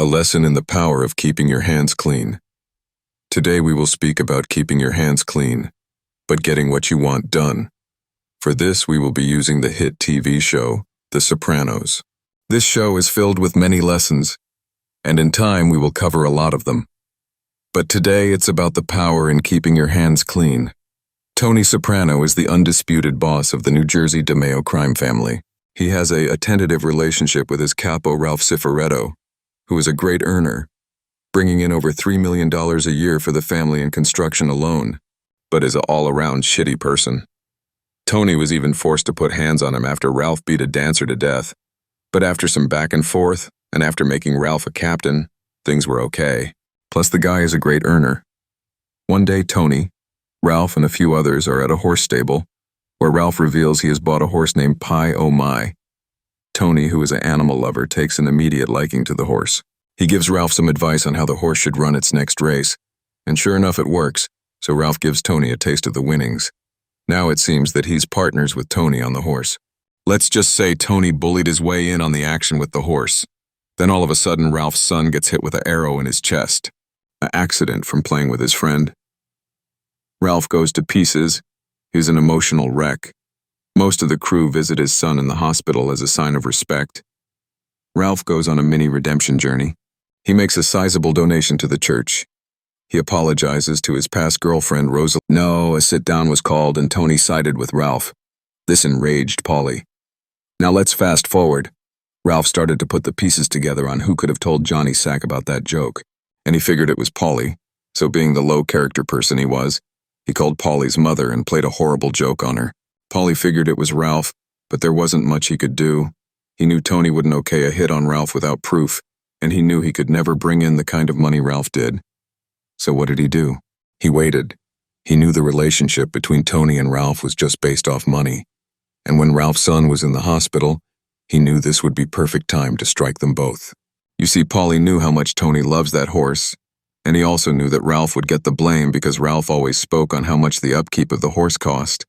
A lesson in the power of keeping your hands clean. Today we will speak about keeping your hands clean, but getting what you want done. For this we will be using the hit TV show, The Sopranos. This show is filled with many lessons, and in time we will cover a lot of them. But today it's about the power in keeping your hands clean. Tony Soprano is the undisputed boss of the New Jersey DeMeo crime family. He has a tentative relationship with his capo Ralph Cifaretto, who is a great earner, bringing in over $3 million a year for the family in construction alone, but is an all-around shitty person. Tony was even forced to put hands on him after Ralph beat a dancer to death, but after some back and forth, and after making Ralph a captain, things were okay. Plus the guy is a great earner. One day Tony, Ralph and a few others are at a horse stable, where Ralph reveals he has bought a horse named Pie Oh My. Tony, who is an animal lover, takes an immediate liking to the horse. He gives Ralph some advice on how the horse should run its next race, and sure enough it works, so Ralph gives Tony a taste of the winnings. Now it seems that he's partners with Tony on the horse. Let's just say Tony bullied his way in on the action with the horse. Then all of a sudden Ralph's son gets hit with an arrow in his chest. An accident from playing with his friend. Ralph goes to pieces. He's an emotional wreck. Most of the crew visit his son in the hospital as a sign of respect. Ralph goes on a mini redemption journey. He makes a sizable donation to the church. He apologizes to his past girlfriend, Rosa. No, a sit-down was called and Tony sided with Ralph. This enraged Paulie. Now let's fast forward. Ralph started to put the pieces together on who could have told Johnny Sack about that joke, and he figured it was Paulie, so being the low-character person he was, he called Paulie's mother and played a horrible joke on her. Paulie figured it was Ralph, but there wasn't much he could do. He knew Tony wouldn't okay a hit on Ralph without proof, and he knew he could never bring in the kind of money Ralph did. So what did he do? He waited. He knew the relationship between Tony and Ralph was just based off money, and when Ralph's son was in the hospital, he knew this would be perfect time to strike them both. You see, Paulie knew how much Tony loves that horse, and he also knew that Ralph would get the blame because Ralph always spoke on how much the upkeep of the horse cost.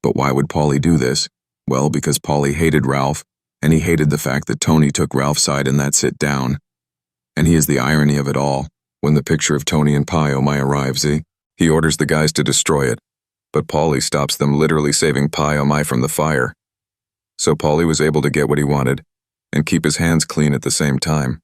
But why would Paulie do this? Well, because Paulie hated Ralph, and he hated the fact that Tony took Ralph's side in that sit-down. And he is the irony of it all. When the picture of Tony and Pie Oh My arrives, he orders the guys to destroy it, but Paulie stops them, literally saving Pie Oh My from the fire. So Paulie was able to get what he wanted, and keep his hands clean at the same time.